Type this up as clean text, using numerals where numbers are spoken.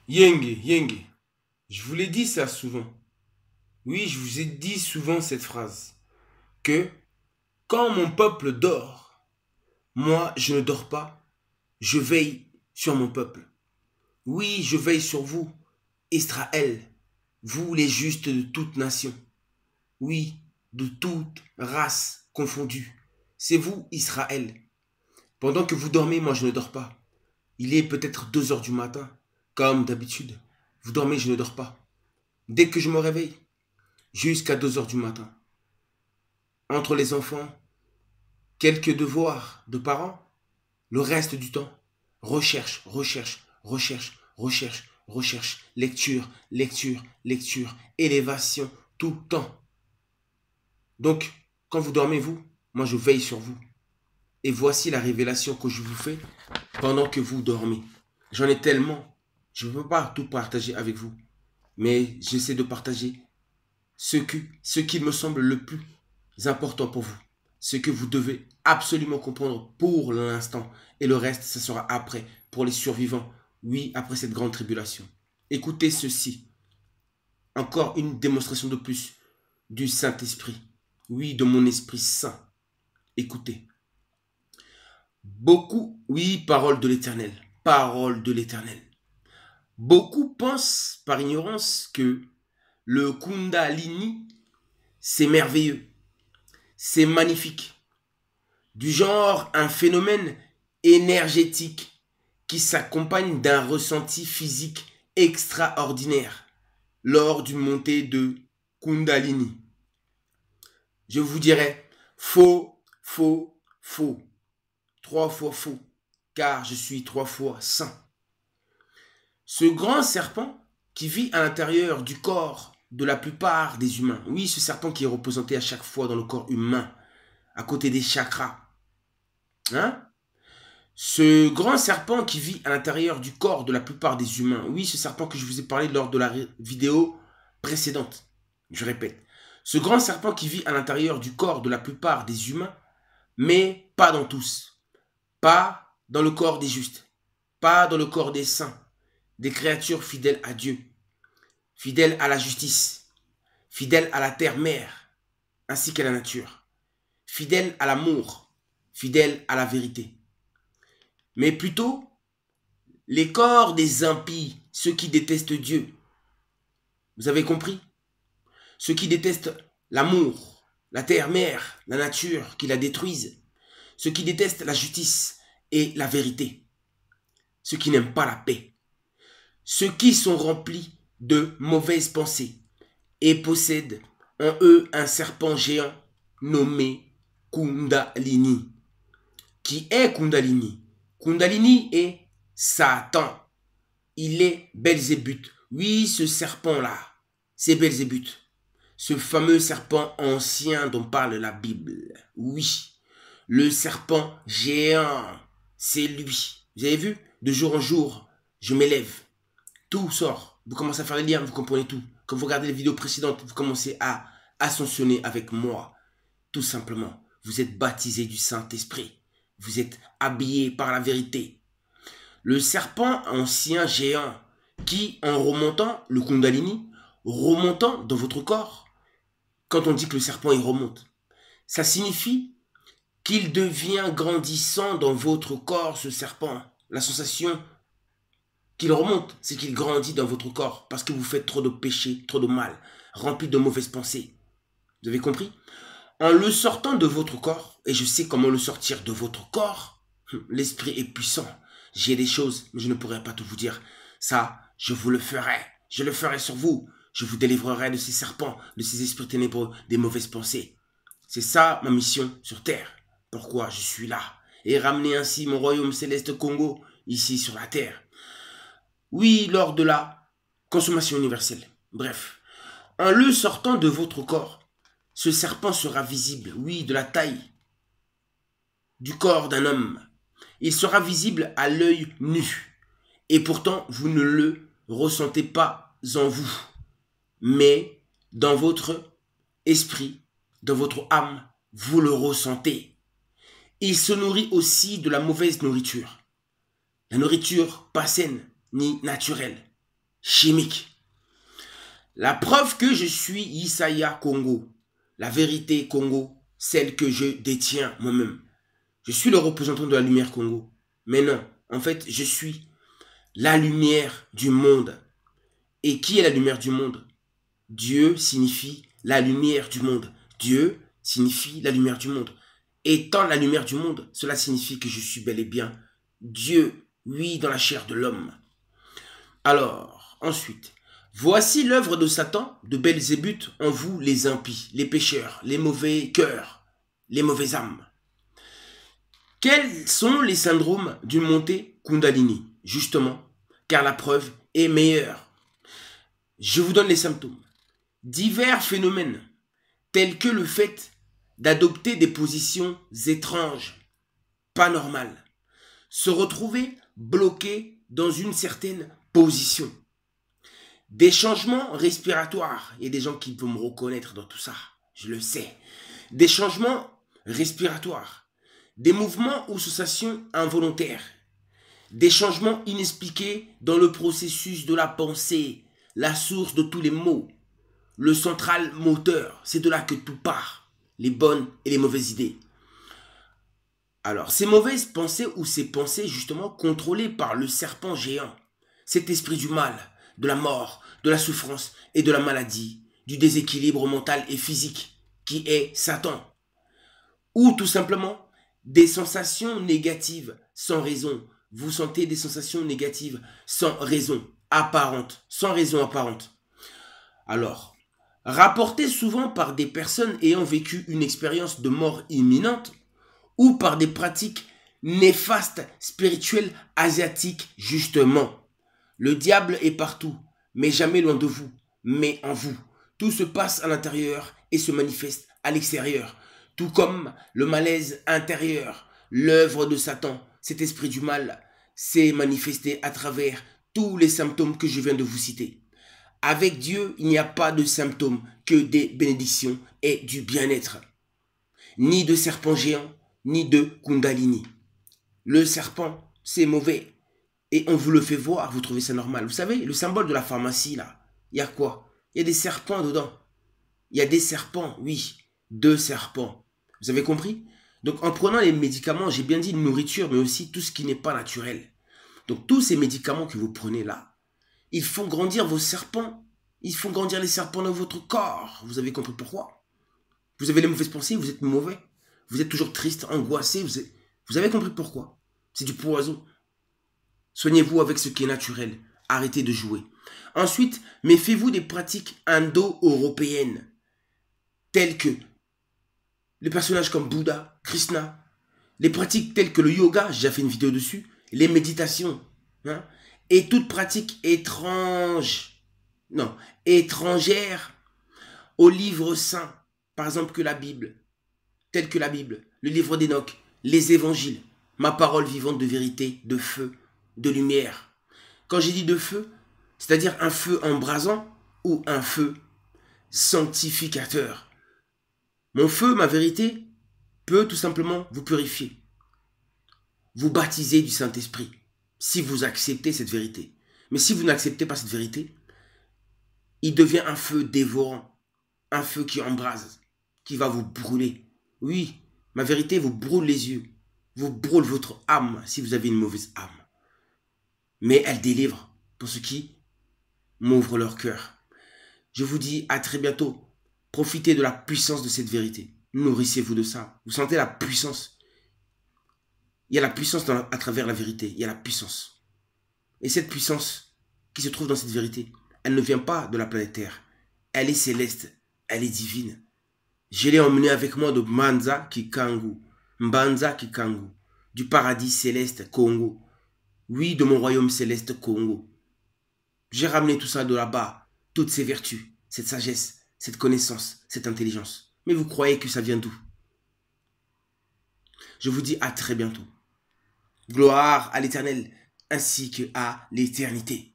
Yenge, Yenge, je vous l'ai dit ça souvent. Oui, je vous ai dit souvent cette phrase. Que quand mon peuple dort, moi je ne dors pas, je veille sur mon peuple. Oui, je veille sur vous, Israël, vous les justes de toute nation. Oui, de toute race confondue. C'est vous, Israël. Pendant que vous dormez, moi je ne dors pas. Il est peut-être 2 heures du matin, comme d'habitude. Vous dormez, je ne dors pas. Dès que je me réveille, jusqu'à 2 heures du matin. Entre les enfants, quelques devoirs de parents, le reste du temps, recherche, recherche, recherche, recherche, recherche, lecture, lecture, lecture, élévation, tout le temps. Donc, quand vous dormez, vous, moi je veille sur vous. Et voici la révélation que je vous fais pendant que vous dormez. J'en ai tellement, je ne peux pas tout partager avec vous. Mais j'essaie de partager ce qui me semble le plus important pour vous. Ce que vous devez absolument comprendre pour l'instant. Et le reste, ce sera après, pour les survivants. Oui, après cette grande tribulation. Écoutez ceci. Encore une démonstration de plus du Saint-Esprit. Oui, de mon Esprit Saint. Écoutez. Beaucoup, oui, parole de l'Éternel. Parole de l'Éternel. Beaucoup pensent par ignorance que le Kundalini, c'est merveilleux. C'est magnifique. Du genre un phénomène énergétique qui s'accompagne d'un ressenti physique extraordinaire lors d'une montée de Kundalini. Je vous dirais faux, faux, faux. 3 fois faux, car je suis 3 fois saint. Ce grand serpent qui vit à l'intérieur du corps de la plupart des humains, oui, ce serpent qui est représenté à chaque fois dans le corps humain, à côté des chakras, hein? Ce grand serpent qui vit à l'intérieur du corps de la plupart des humains. Oui, ce serpent que je vous ai parlé lors de la vidéo précédente. Je répète. Ce grand serpent qui vit à l'intérieur du corps de la plupart des humains, mais pas dans tous. Pas dans le corps des justes. Pas dans le corps des saints. Des créatures fidèles à Dieu. Fidèles à la justice. Fidèles à la terre-mère, ainsi qu'à la nature. Fidèles à l'amour. Fidèles à la vérité. Mais plutôt les corps des impies, ceux qui détestent Dieu. Vous avez compris? Ceux qui détestent l'amour, la terre-mère, la nature, qui la détruisent. Ceux qui détestent la justice et la vérité. Ceux qui n'aiment pas la paix. Ceux qui sont remplis de mauvaises pensées et possèdent en eux un serpent géant nommé Kundalini. Qui est Kundalini? Kundalini est Satan. Il est Belzébuth. Oui, ce serpent-là, c'est Belzébuth. Ce fameux serpent ancien dont parle la Bible. Oui, le serpent géant, c'est lui. Vous avez vu? De jour en jour, je m'élève. Tout sort. Vous commencez à faire les liens, vous comprenez tout. Quand vous regardez les vidéos précédentes, vous commencez à ascensionner avec moi. Tout simplement, vous êtes baptisé du Saint-Esprit. Vous êtes habillé par la vérité. Le serpent ancien géant qui, en remontant le Kundalini, remontant dans votre corps, quand on dit que le serpent il remonte, ça signifie qu'il devient grandissant dans votre corps, ce serpent. La sensation qu'il remonte, c'est qu'il grandit dans votre corps parce que vous faites trop de péchés, trop de mal, rempli de mauvaises pensées. Vous avez compris? En le sortant de votre corps, et je sais comment le sortir de votre corps, l'esprit est puissant. J'ai des choses, mais je ne pourrai pas tout vous dire. Ça, je vous le ferai. Je le ferai sur vous. Je vous délivrerai de ces serpents, de ces esprits ténébreux, des mauvaises pensées. C'est ça ma mission sur Terre. Pourquoi je suis là. Et ramener ainsi mon royaume céleste Congo, ici sur la Terre. Oui, lors de la consommation universelle. Bref, en le sortant de votre corps, ce serpent sera visible, oui, de la taille du corps d'un homme. Il sera visible à l'œil nu. Et pourtant, vous ne le ressentez pas en vous, mais dans votre esprit, dans votre âme, vous le ressentez. Il se nourrit aussi de la mauvaise nourriture. La nourriture pas saine ni naturelle. chimique. La preuve que je suis Isaiah Congo, la vérité Congo, celle que je détiens moi-même. Je suis le représentant de la lumière Congo. Mais non, en fait, je suis la lumière du monde. Et qui est la lumière du monde? Dieu signifie la lumière du monde. Dieu signifie la lumière du monde. Étant la lumière du monde, cela signifie que je suis bel et bien Dieu, oui, dans la chair de l'homme. Alors, ensuite, voici l'œuvre de Satan, de Belzébuth en vous les impies, les pécheurs, les mauvais cœurs, les mauvaises âmes. Quels sont les syndromes d'une montée Kundalini? Justement, car la preuve est meilleure. Je vous donne les symptômes. Divers phénomènes, tels que le fait d'adopter des positions étranges, pas normales, se retrouver bloqué dans une certaine position. Des changements respiratoires, il y a des gens qui vont me reconnaître dans tout ça, je le sais. Des changements respiratoires, des mouvements ou sensations involontaires, des changements inexpliqués dans le processus de la pensée, la source de tous les maux, le central moteur, c'est de là que tout part, les bonnes et les mauvaises idées. Alors, ces mauvaises pensées ou ces pensées justement contrôlées par le serpent géant, cet esprit du mal, de la mort, de la souffrance et de la maladie, du déséquilibre mental et physique, qui est Satan. Ou tout simplement, des sensations négatives sans raison. Vous sentez des sensations négatives sans raison apparente, sans raison apparente. Alors, rapportées souvent par des personnes ayant vécu une expérience de mort imminente ou par des pratiques néfastes spirituelles asiatiques justement. Le diable est partout, mais jamais loin de vous, mais en vous. Tout se passe à l'intérieur et se manifeste à l'extérieur. Tout comme le malaise intérieur, l'œuvre de Satan, cet esprit du mal, s'est manifesté à travers tous les symptômes que je viens de vous citer. Avec Dieu, il n'y a pas de symptômes que des bénédictions et du bien-être. Ni de serpent géant, ni de Kundalini. Le serpent, c'est mauvais. Et on vous le fait voir, vous trouvez ça normal. Vous savez, le symbole de la pharmacie, là, il y a quoi? Il y a des serpents dedans. Il y a des serpents, oui. 2 serpents. Vous avez compris? Donc en prenant les médicaments, j'ai bien dit nourriture, mais aussi tout ce qui n'est pas naturel. Donc tous ces médicaments que vous prenez là, ils font grandir vos serpents. Ils font grandir les serpents dans votre corps. Vous avez compris pourquoi? Vous avez les mauvaises pensées, vous êtes mauvais. Vous êtes toujours triste, angoissé. Vous avez compris pourquoi? C'est du poison. Soignez-vous avec ce qui est naturel. Arrêtez de jouer. Ensuite, méfiez-vous des pratiques indo-européennes, telles que les personnages comme Bouddha, Krishna, les pratiques telles que le yoga, j'ai déjà fait une vidéo dessus, les méditations, hein, et toute pratique étrangère au livre saint, par exemple que la Bible, telle que la Bible, le livre d'Enoch, les évangiles, ma parole vivante de vérité, de feu, de lumière. Quand j'ai dit de feu, c'est-à-dire un feu embrasant ou un feu sanctificateur. Mon feu, ma vérité, peut tout simplement vous purifier, vous baptiser du Saint-Esprit, si vous acceptez cette vérité. Mais si vous n'acceptez pas cette vérité, il devient un feu dévorant, un feu qui embrase, qui va vous brûler. Oui, ma vérité vous brûle les yeux, vous brûle votre âme si vous avez une mauvaise âme. Mais elle délivre pour ceux qui m'ouvrent leur cœur. Je vous dis à très bientôt. Profitez de la puissance de cette vérité. Nourrissez-vous de ça. Vous sentez la puissance. Il y a la puissance à travers la vérité. Il y a la puissance. Et cette puissance qui se trouve dans cette vérité, elle ne vient pas de la planète Terre. Elle est céleste. Elle est divine. Je l'ai emmenée avec moi de Mbanza Kikangu. Mbanza Kikangu. Du paradis céleste Congo. Oui, de mon royaume céleste Congo. J'ai ramené tout ça de là-bas. Toutes ces vertus, cette sagesse, cette connaissance, cette intelligence. Mais vous croyez que ça vient d'où? Je vous dis à très bientôt. Gloire à l'Éternel ainsi qu'à l'éternité.